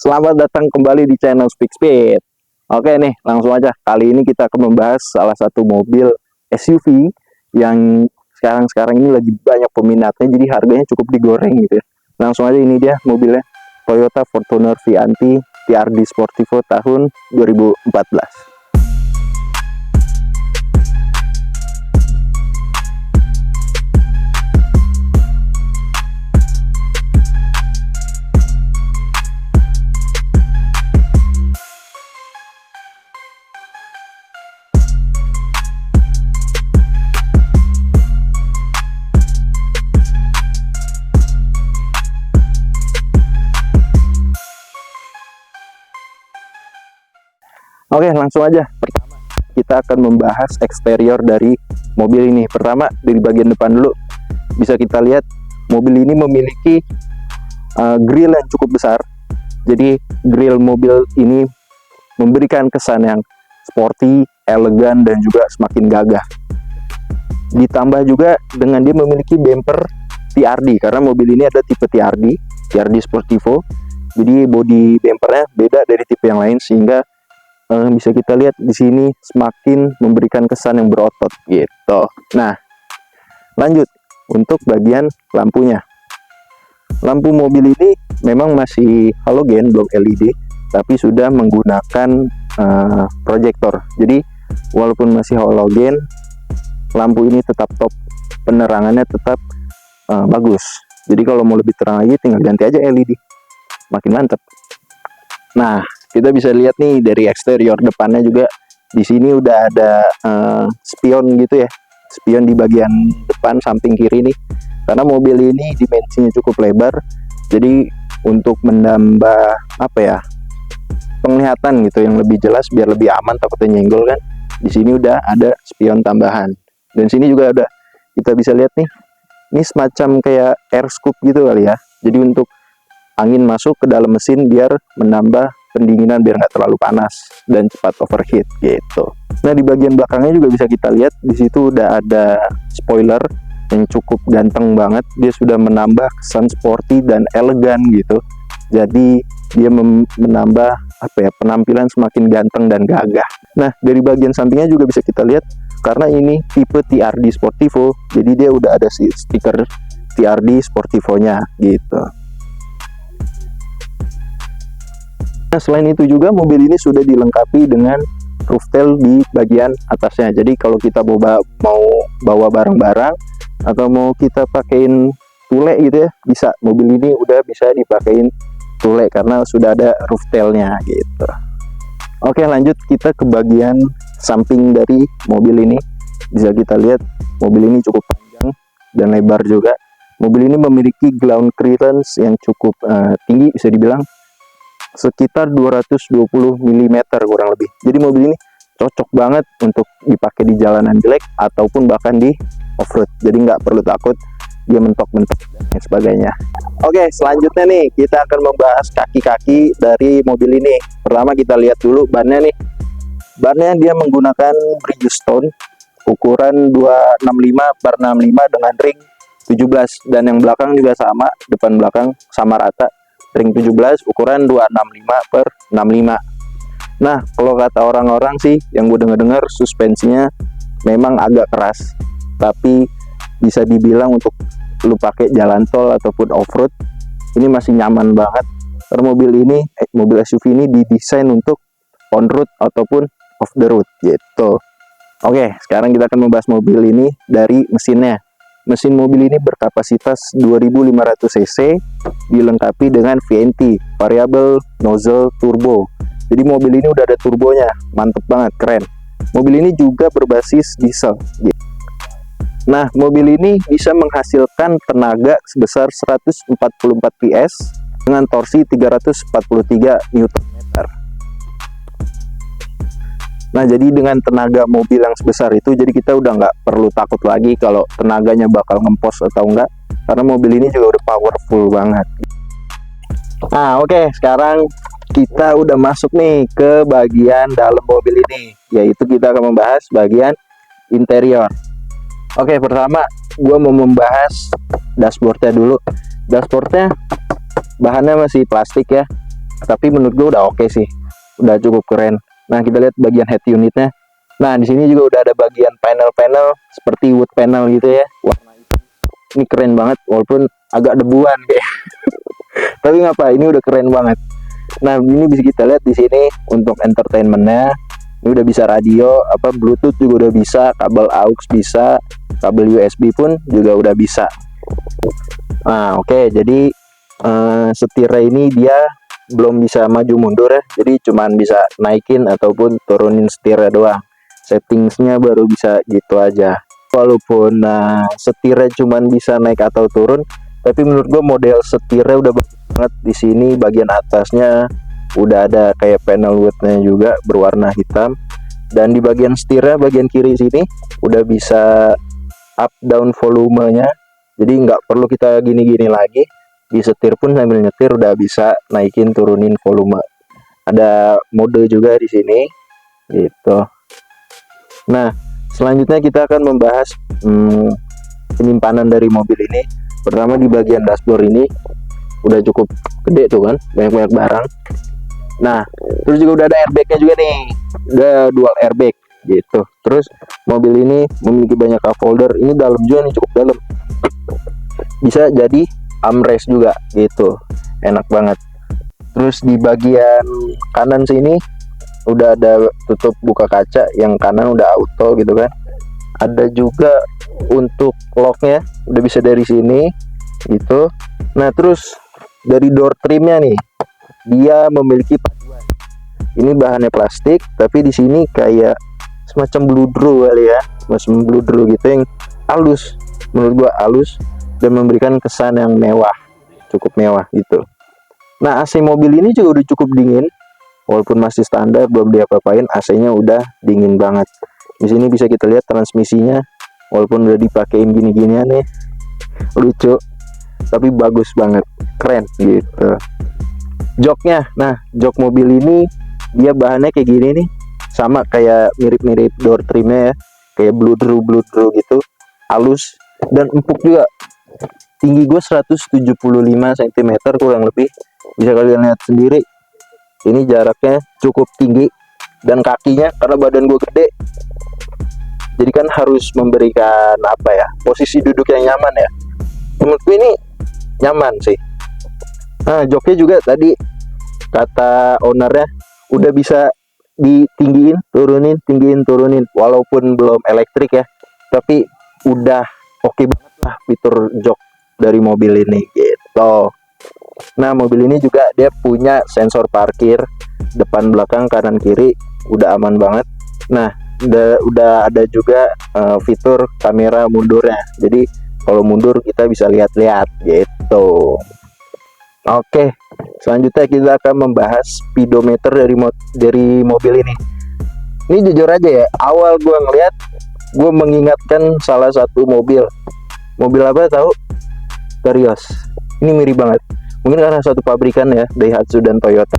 Selamat datang kembali di channel Speak Speed. Oke nih, langsung aja. Kali ini kita akan membahas salah satu mobil SUV yang sekarang ini lagi banyak peminatnya, jadi harganya cukup digoreng gitu ya. Langsung aja, ini dia mobilnya, Toyota Fortuner Vianti TRD Sportivo tahun 2014. Oke, langsung aja. Pertama, kita akan membahas eksterior dari mobil ini. Pertama, dari bagian depan dulu. Bisa kita lihat, mobil ini memiliki grill yang cukup besar. Jadi, grill mobil ini memberikan kesan yang sporty, elegan, dan juga semakin gagah. Ditambah juga dengan dia memiliki bumper TRD, karena mobil ini ada tipe TRD Sportivo. Jadi, bodi bumpernya beda dari tipe yang lain, sehingga bisa kita lihat di sini semakin memberikan kesan yang berotot gitu. Nah, lanjut untuk bagian lampunya. Lampu mobil ini memang masih halogen, belum LED, tapi sudah menggunakan proyektor. Jadi walaupun masih halogen, lampu ini tetap top, penerangannya tetap bagus. Jadi kalau mau lebih terang lagi, tinggal ganti aja LED, makin mantap. Nah, kita bisa lihat nih dari eksterior depannya juga, di sini udah ada spion gitu ya, spion di bagian depan samping kiri nih, karena mobil ini dimensinya cukup lebar, jadi untuk menambah penglihatan gitu yang lebih jelas, biar lebih aman takutnya nyenggol kan, di sini udah ada spion tambahan. Dan sini juga ada, kita bisa lihat nih, ini semacam kayak air scoop gitu kali ya, jadi untuk angin masuk ke dalam mesin biar menambah pendinginan, biar nggak terlalu panas dan cepat overheat gitu. Nah, di bagian belakangnya juga bisa kita lihat, di situ udah ada spoiler yang cukup ganteng banget. Dia sudah menambah kesan sporty dan elegan gitu. Jadi dia menambah penampilan semakin ganteng dan gagah. Nah, dari bagian sampingnya juga bisa kita lihat, karena ini tipe TRD Sportivo, jadi dia udah ada stiker TRD Sportivo-nya gitu. Nah, selain itu juga mobil ini sudah dilengkapi dengan roof tail di bagian atasnya. Jadi kalau kita mau bawa barang-barang atau mau kita pakein tule gitu ya, bisa. Mobil ini udah bisa dipakein tule karena sudah ada roof tailnya gitu. Oke, lanjut kita ke bagian samping dari mobil ini. Bisa kita lihat mobil ini cukup panjang dan lebar juga. Mobil ini memiliki ground clearance yang cukup tinggi, bisa dibilang sekitar 220 mm kurang lebih. Jadi mobil ini cocok banget untuk dipakai di jalanan jelek ataupun bahkan di off-road. Jadi nggak perlu takut dia mentok-mentok dan sebagainya. Oke, selanjutnya nih kita akan membahas kaki-kaki dari mobil ini. Pertama kita lihat dulu bannya nih. Bannya dia menggunakan Bridgestone ukuran 265/65 dengan ring 17, dan yang belakang juga sama, depan belakang sama rata, ring 17 ukuran 265/65. Nah, kalau kata orang-orang sih yang gue dengar suspensinya memang agak keras, tapi bisa dibilang untuk lu pakai jalan tol ataupun off-road ini masih nyaman banget, karena mobil SUV ini didesain untuk on road ataupun off the road gitu. Oke, sekarang kita akan membahas mobil ini dari mesinnya. Mesin mobil ini berkapasitas 2500 cc, dilengkapi dengan VNT, variable nozzle turbo. Jadi mobil ini udah ada turbonya, mantep banget, keren. Mobil ini juga berbasis diesel. Nah, mobil ini bisa menghasilkan tenaga sebesar 144 PS dengan torsi 343 Nm. Nah, jadi dengan tenaga mobil yang sebesar itu, jadi kita udah nggak perlu takut lagi kalau tenaganya bakal ngempos atau enggak, karena mobil ini juga udah powerful banget. Nah, oke, sekarang kita udah masuk nih ke bagian dalam mobil ini, yaitu kita akan membahas bagian interior. Oke, pertama gue mau membahas dashboardnya dulu. Dashboardnya bahannya masih plastik ya, tapi menurut gue udah oke sih, udah cukup keren. Nah kita lihat bagian head unitnya. Nah di sini juga udah ada bagian panel-panel seperti wood panel gitu ya. Wah ini keren banget walaupun agak debuan kayak. Tapi ngapa, ini udah keren banget. Nah ini bisa kita lihat di sini untuk entertainmentnya. Ini udah bisa radio, Bluetooth juga udah bisa, kabel aux bisa, kabel USB pun juga udah bisa. Nah oke, jadi setirnya ini dia belum bisa maju mundur ya, jadi cuman bisa naikin ataupun turunin setirnya doang. Settingsnya baru bisa gitu aja. Walaupun setirnya cuman bisa naik atau turun, tapi menurut gua model setirnya udah bagus banget. Di sini bagian atasnya udah ada kayak panel woodnya juga berwarna hitam, dan di bagian setirnya bagian kiri sini udah bisa up down volumenya, jadi nggak perlu kita gini-gini lagi. Di setir pun sambil nyetir udah bisa naikin turunin volume. Ada mode juga di sini gitu. Nah selanjutnya kita akan membahas penyimpanan dari mobil ini. Pertama di bagian dashboard ini udah cukup gede tuh kan, banyak-banyak barang. Nah terus juga udah ada airbagnya juga nih, udah dual airbag gitu. Terus mobil ini memiliki banyak cup holder, ini dalam juga nih, cukup dalam, bisa jadi armrest juga gitu, enak banget. Terus di bagian kanan sini udah ada tutup buka kaca, yang kanan udah auto gitu kan. Ada juga untuk locknya udah bisa dari sini gitu. Nah terus dari door trimnya nih, dia memiliki paduan. Ini bahannya plastik, tapi di sini kayak semacam bludru kali ya, semacam bludru gitu yang halus. Menurut gua halus dan memberikan kesan yang mewah, cukup mewah gitu. Nah AC mobil ini juga udah cukup dingin, walaupun masih standar belum diapa-apain, AC-nya udah dingin banget. Di sini bisa kita lihat transmisinya, walaupun udah dipakein gini-ginian nih, lucu tapi bagus banget, keren gitu. Joknya, nah jok mobil ini dia bahannya kayak gini nih, sama kayak mirip-mirip door trimnya ya, kayak bludru gitu, halus dan empuk juga. Tinggi gue 175 cm kurang lebih, bisa kalian lihat sendiri. Ini jaraknya cukup tinggi, dan kakinya karena badan gue gede, jadi kan harus memberikan posisi duduk yang nyaman ya. Menurut gue ini nyaman sih. Nah joknya juga tadi kata ownernya udah bisa ditinggiin turunin, walaupun belum elektrik ya, tapi udah oke banget lah fitur jok dari mobil ini gitu. Nah mobil ini juga dia punya sensor parkir depan, belakang, kanan, kiri, udah aman banget. Nah udah ada juga fitur kamera mundurnya, jadi kalau mundur kita bisa lihat-lihat gitu. Oke, selanjutnya kita akan membahas speedometer dari mobil ini. Ini jujur aja ya, awal gue ngeliat, gue mengingatkan salah satu mobil apa tahu? Terios. Ini mirip banget. Mungkin karena satu pabrikan ya, Daihatsu dan Toyota.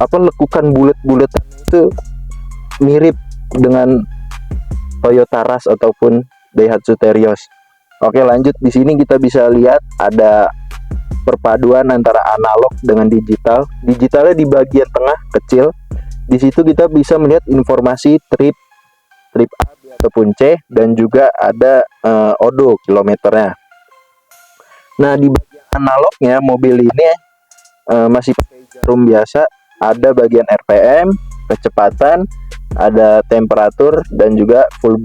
Lekukan bulet-buletan itu mirip dengan Toyota Rush ataupun Daihatsu Terios. Oke, lanjut. Di sini kita bisa lihat ada perpaduan antara analog dengan digital. Digitalnya di bagian tengah kecil. Di situ kita bisa melihat informasi trip A, B ataupun C, dan juga ada odo kilometernya. Nah di bagian analognya mobil ini masih pakai jarum biasa, ada bagian RPM, kecepatan, ada temperatur, dan juga full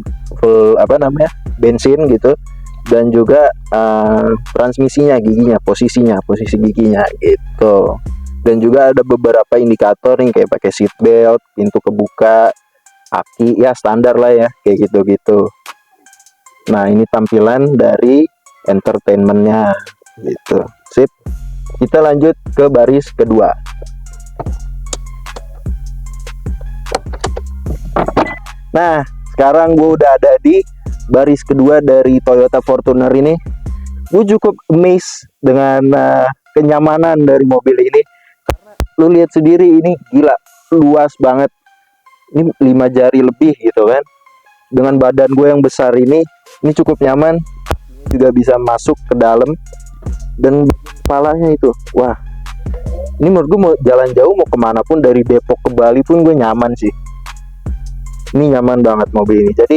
bensin gitu, dan juga transmisinya, posisi giginya gitu. Dan juga ada beberapa indikator nih kayak pakai seat belt, pintu kebuka, aki ya standar lah ya, kayak gitu. Nah ini tampilan dari entertainmentnya gitu. Sip, kita lanjut ke baris kedua. Nah sekarang gue udah ada di baris kedua dari Toyota Fortuner ini. Gue cukup amazed dengan kenyamanan dari mobil ini, karena lu lihat sendiri, ini gila luas banget. Ini 5 jari lebih gitu kan. Dengan badan gue yang besar ini cukup nyaman. Juga bisa masuk ke dalam, dan kepalanya itu, wah Ini menurut gue mau jalan jauh, mau kemana pun, dari Depok ke Bali pun gue nyaman sih. Ini nyaman banget mobil ini. Jadi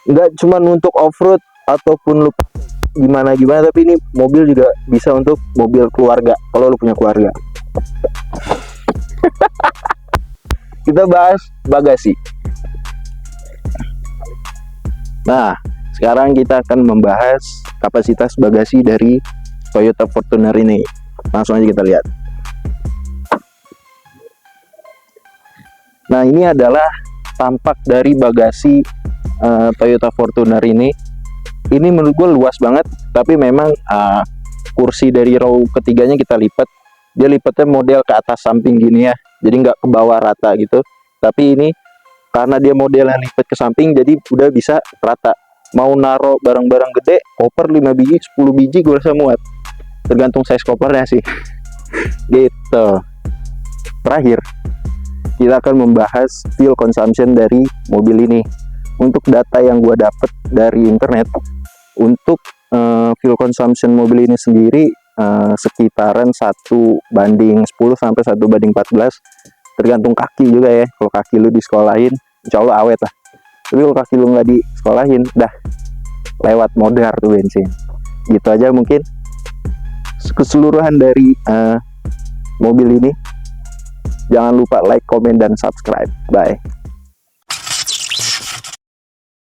nggak cuma untuk off-road ataupun lu gimana, tapi ini mobil juga bisa untuk mobil keluarga kalau lu punya keluarga. Kita bahas bagasi. Nah, sekarang kita akan membahas kapasitas bagasi dari Toyota Fortuner ini. Langsung aja kita lihat. Nah, ini adalah tampak dari bagasi Toyota Fortuner ini. Ini menurut gue luas banget, tapi memang kursi dari row ketiganya kita lipat. Dia lipatnya model ke atas samping gini ya, jadi nggak ke bawah rata gitu. Tapi ini karena dia modelnya lipat ke samping, jadi udah bisa rata. Mau naro barang-barang gede, koper 5 biji, 10 biji gue rasa muat. Tergantung size kopernya sih. Gitu. Terakhir, kita akan membahas fuel consumption dari mobil ini. Untuk data yang gue dapet dari internet, untuk fuel consumption mobil ini sendiri sekitaran 1:10 sampai 1:14, tergantung kaki juga ya. Kalau kaki lu disekolahin, insya Allah awet lah. Tapi kalau kaki lu nggak disekolahin, dah lewat modar tuh bensin. Gitu aja mungkin keseluruhan dari mobil ini. Jangan lupa like, komen, dan subscribe. Bye.